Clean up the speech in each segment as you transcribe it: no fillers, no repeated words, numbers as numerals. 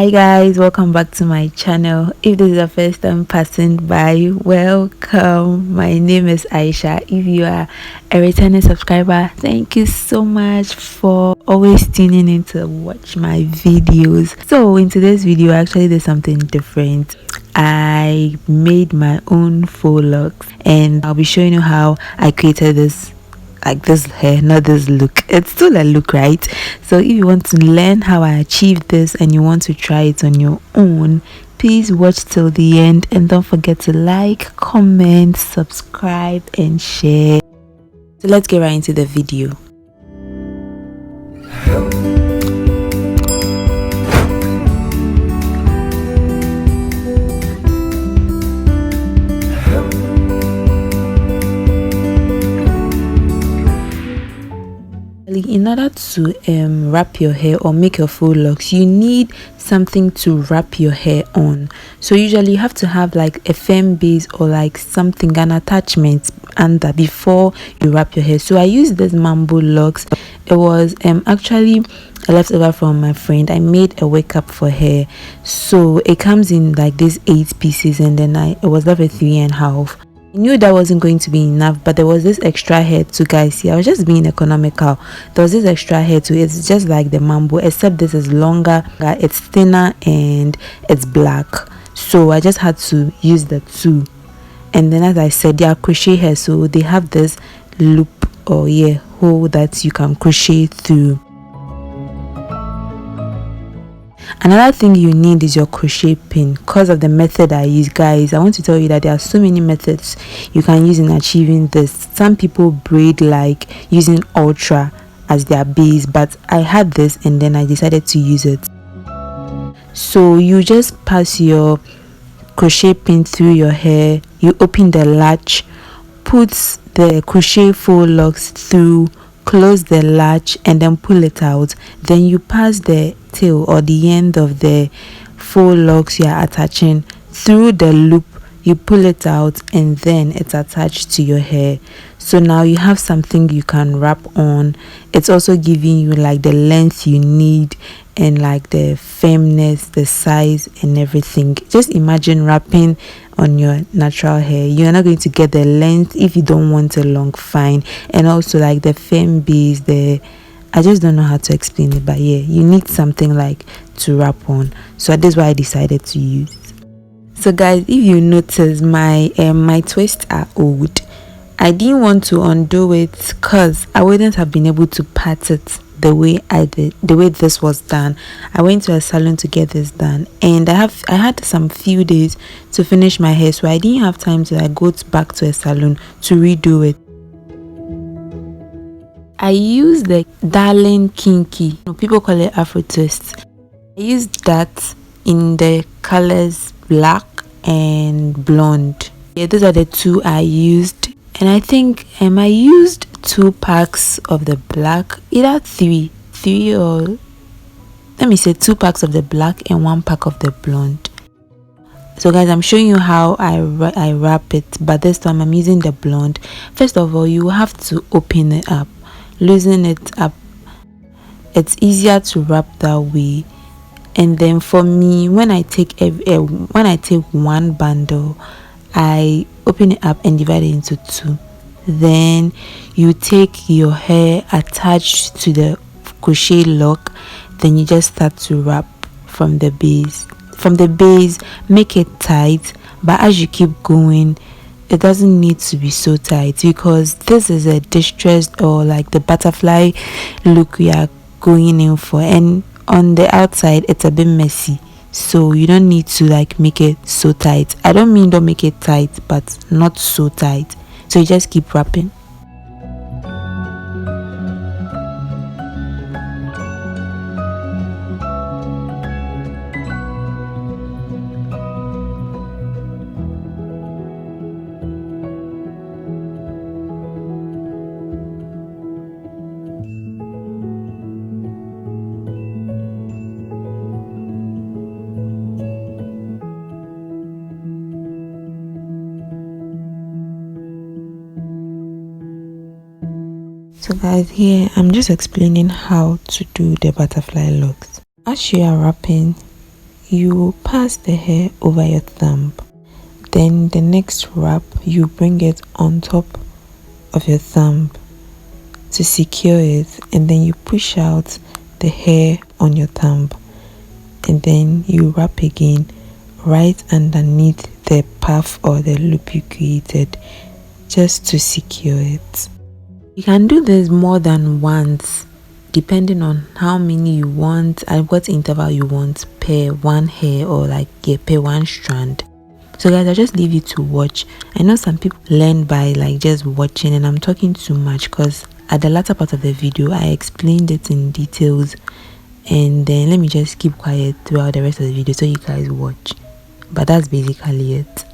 Hi guys, welcome back to my channel. If this is your first time passing by, welcome. My name is Aisha. If you are a returning subscriber, thank you so much for always tuning in to watch my videos. So in today's video, actually there's something different. I made my own faux locks and I'll be showing you how I created this, like this hair, not this look. It's still a look, right? So if you want to learn how I achieved this and you want to try it on your own, please watch till the end and don't forget to like, comment, subscribe and share. So let's get right into the video. In order to wrap your hair or make your faux locks, you need something to wrap your hair on. So usually you have to have like a firm base or like something, an attachment under before you wrap your hair. So I used this Mambo locks. It was actually a leftover from my friend. I made a wake up for her, so it comes in like these 8 pieces and then it was left with 3.5. I knew that wasn't going to be enough, but there was this extra hair too, guys. See, I was just being economical. There was this extra hair too. It's just like the Mambo, except this is longer, it's thinner and it's black. So I just had to use the two. And then as I said, they are crochet hair, so they have this loop or hole that you can crochet through. Another thing you need is your crochet pin. Because of the method I use, guys, I want to tell you that there are so many methods you can use in achieving this. Some people braid like using ultra as their base, but I had this and then I decided to use it. So you just pass your crochet pin through your hair, you open the latch, put the crochet faux locks through, close the latch and then pull it out. Then you pass the tail or the end of the faux locks you are attaching through the loop, you pull it out and then it's attached to your hair. So now you have something you can wrap on. It's also giving you like the length you need and like the firmness, the size and everything. Just imagine wrapping on your natural hair. You're not going to get the length if you don't want a long fine, and also like the firm base. I just don't know how to explain it, but you need something like to wrap on. So that's why I decided to use. So guys, if you notice, my twists are old. I didn't want to undo it because I wouldn't have been able to pat it the way I did, the way this was done. I went to a salon to get this done and I had some few days to finish my hair, so I didn't have time to like go back to a salon to redo it. I used the Darling Kinky, people call it Afro Twist. I used that in the colors black and blonde. Those are the two I used, and I think I used 2 packs of the black, either three or let me say 2 packs of the black and 1 pack of the blonde. So guys, I'm showing you how I wrap it, but this time I'm using the blonde. First of all, you have to open it up, loosen it up. It's easier to wrap that way. And then for me, when I take one bundle, I open it up and divide it into 2. Then you take your hair attached to the crochet lock, then you just start to wrap from the base. From the base, make it tight, but as you keep going, it doesn't need to be so tight because this is a distressed or like the butterfly look we are going in for, and on the outside it's a bit messy, so you don't need to like make it so tight. I don't mean don't make it tight, but not so tight. So you just keep wrapping. So guys, here I'm just explaining how to do the butterfly locks. As you are wrapping, you pass the hair over your thumb. Then the next wrap, you bring it on top of your thumb to secure it, and then you push out the hair on your thumb, and then you wrap again right underneath the puff or the loop you created, just to secure it. You can do this more than once depending on how many you want and what interval you want per one hair, or like, yeah, per one strand. So guys, I just leave you to watch. I know some people learn by like just watching, and I'm talking too much because at the latter part of the video I explained it in details, and then let me just keep quiet throughout the rest of the video so you guys watch. But that's basically it.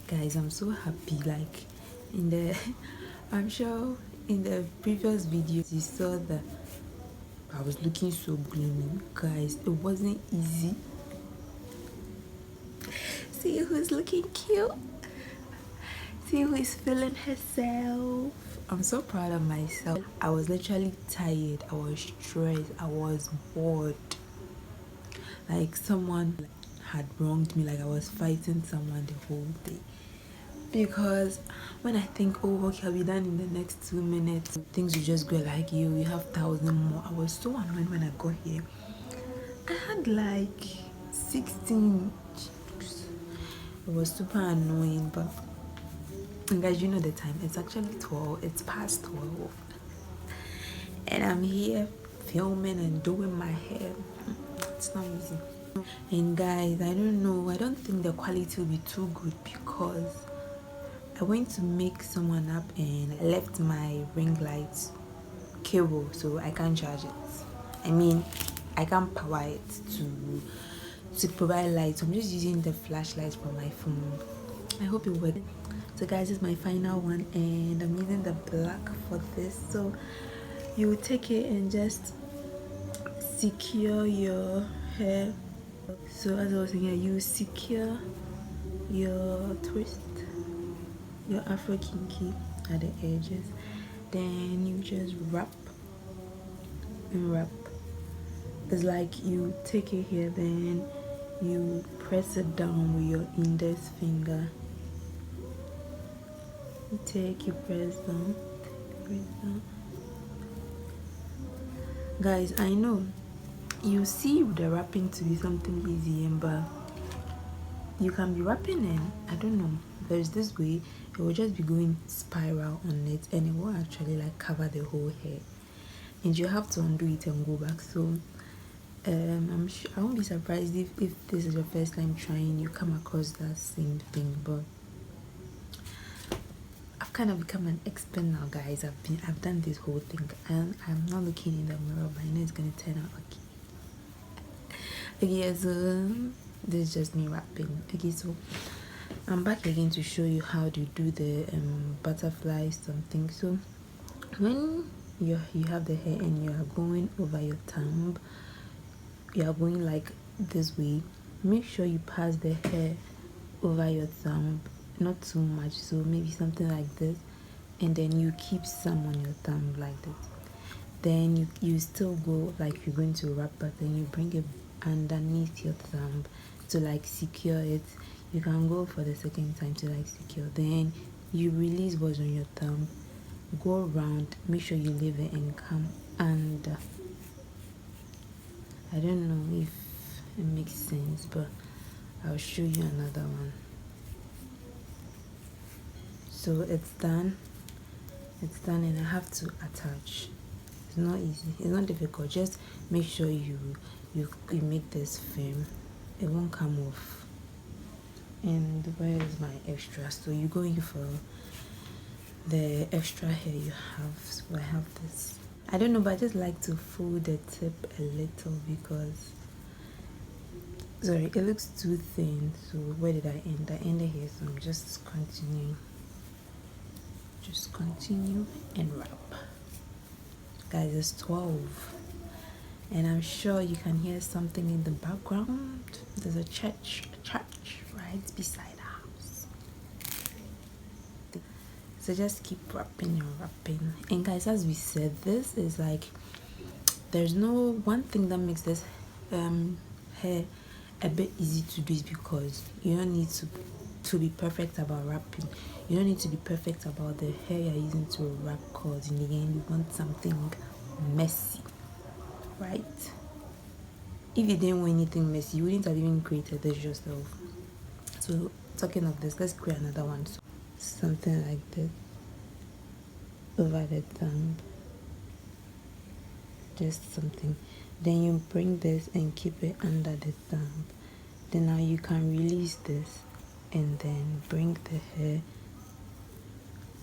Guys, I'm so happy. Like in the I'm sure in the previous videos you saw that I was looking so gloomy. Guys, it wasn't easy. See who's looking cute, see who is feeling herself. I'm so proud of myself. I was literally tired, I was stressed, I was bored, like someone had wronged me, like I was fighting someone the whole day. Because when I think, oh okay, I'll be done in the next 2 minutes, things will just go like, you have 1,000 more. I was so annoyed when I got here. I had like 16. It was super annoying. But guys, you know the time, it's actually 12, it's past 12, and I'm here filming and doing my hair. It's not easy. And guys, I don't know, I don't think the quality will be too good because I went to make someone up and I left my ring light cable, so I can't charge it. I mean, I can't power it to provide light, so I'm just using the flashlight from my phone. I hope it works. So guys, this is my final one and I'm using the black for this. So you take it and just secure your hair. So as I was saying, you secure your twist, your afro kinky at the edges, then you just wrap and wrap. It's like you take it here, then you press it down with your index finger. You press down, press down. Guys, I know you see the wrapping to be something easy, but you can be wrapping and I don't know, there's this way it will just be going spiral on it and it will actually like cover the whole hair, and you have to undo it and go back. So I'm sure I won't be surprised if this is your first time trying, you come across that same thing. But I've kind of become an expert now, guys. I've done this whole thing and I'm not looking in the mirror, but I know it's gonna turn out okay. Okay, so this is just me wrapping. Okay, so I'm back again to show you how to do the butterfly something. So when you have the hair and you are going over your thumb, you are going like this way, make sure you pass the hair over your thumb, not too much, so maybe something like this, and then you keep some on your thumb like this. Then you still go like you're going to wrap, but then you bring it underneath your thumb to like secure it. You can go for the second time to like secure, then you release what's on your thumb, go around, make sure you leave it and come under. I don't know if it makes sense, but I'll show you another one. So it's done, and I have to attach. It's not easy, it's not difficult, just make sure you make this firm, it won't come off. And where is my extra? So you go in for the extra hair you have. So I have this, I don't know, but I just like to fold the tip a little because sorry, it looks too thin. So where did I end? I ended here, so I'm just continue and wrap. Guys, it's 12 and I'm sure you can hear something in the background. There's a church right beside the house. So just keep wrapping and wrapping. And guys, as we said, this is like, there's no one thing that makes this hair a bit easy to do is because you don't need to be perfect about wrapping. You don't need to be perfect about the hair you're using to wrap, because in the end you want something messy, right? If you didn't want anything messy, you wouldn't have even created this yourself. So talking of this, let's create another one. So something like this over the thumb, just something. Then you bring this and keep it under the thumb. Then now you can release this and then bring the hair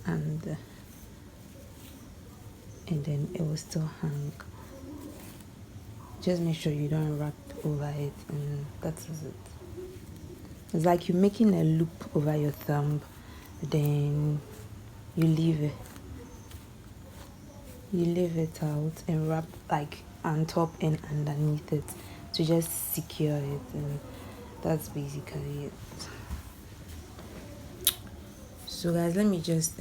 and then it will still hang. Just make sure you don't wrap over it, and that is it. It's like you're making a loop over your thumb, then you leave it out and wrap like on top and underneath it to just secure it, and that's basically it. So guys, let me just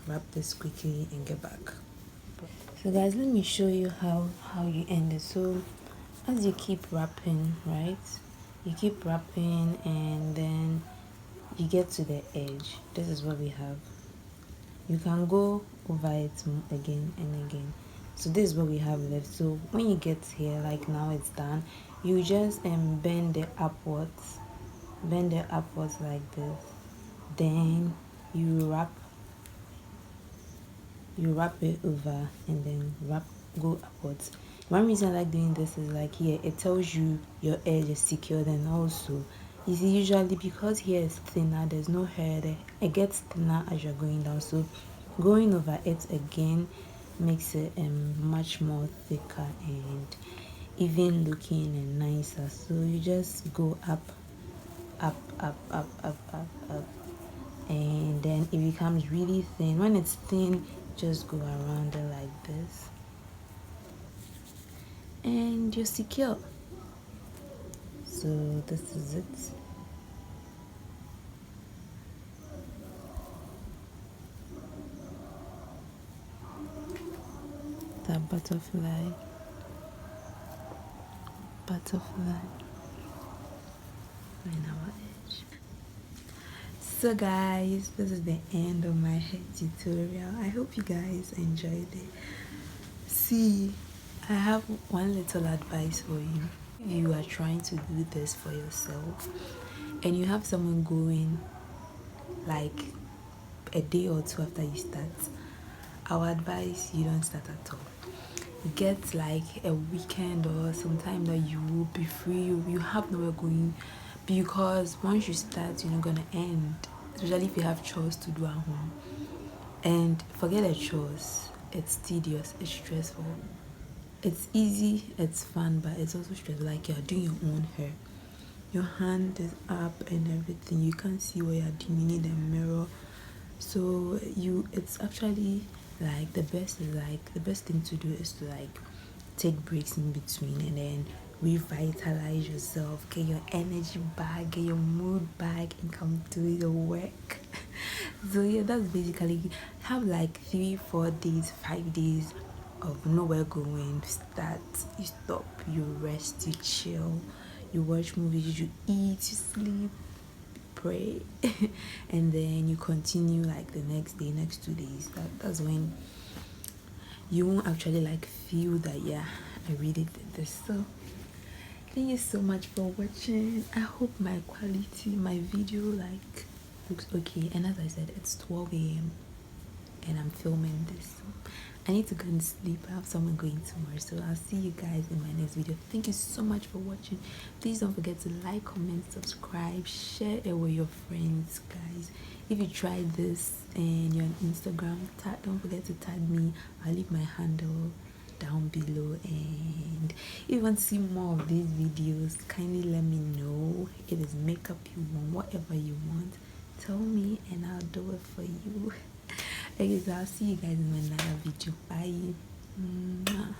wrap this quickly and get back. So guys, let me show you how you end it. So as you keep wrapping, right, you keep wrapping and then you get to the edge. This is what we have. You can go over it again and again. So this is what we have left. So when you get here, like now it's done, you just bend it upwards like this, then you wrap it over and then go upwards. One reason I like doing this is like here it tells you your edge is secured, and also you see usually because here is thinner, there's no hair there, it gets thinner as you're going down, so going over it again makes it much more thicker and even looking and nicer. So you just go up, and then it becomes really thin. When it's thin, just go around it like this and you're secure. So this is it. The butterfly in our edge. So guys, this is the end of my hair tutorial. I hope you guys enjoyed it. See, I have one little advice for you. You are trying to do this for yourself and you have someone going like a day or two after you start, our advice, you don't start at all. Get like a weekend or sometime that you will be free, you have nowhere going, because once you start, you're not gonna end, especially if you have chores to do at home. And forget the chores, it's tedious, it's stressful. It's easy, it's fun, but it's also stressful. Like you're doing your own hair, your hand is up and everything, you can't see what you're doing, you need a mirror. So it's actually Like the best thing to do is to like take breaks in between and then revitalize yourself, get your energy back, get your mood back, and come do your work. So yeah, that's basically have like 3 4 days 5 days of nowhere going. Start, you stop, you rest, you chill, you watch movies, you eat, you sleep, pray, and then you continue like the next day, next 2 days. That's when you won't actually like feel that yeah, I really did this. So thank you so much for watching. I hope my quality, my video like looks okay. And as I said, it's 12 a.m and I'm filming this. So I need to go and sleep. I have someone going tomorrow. So I'll see you guys in my next video. Thank you so much for watching. Please don't forget to like, comment, subscribe, share it with your friends, guys. If you tried this and you're on Instagram, don't forget to tag me. I'll leave my handle down below, and if you want to see more of these videos, kindly let me know. If it's makeup you want, whatever you want, tell me and I'll do it for you. Okay, so I'll see you guys in another video. Bye. Mwah.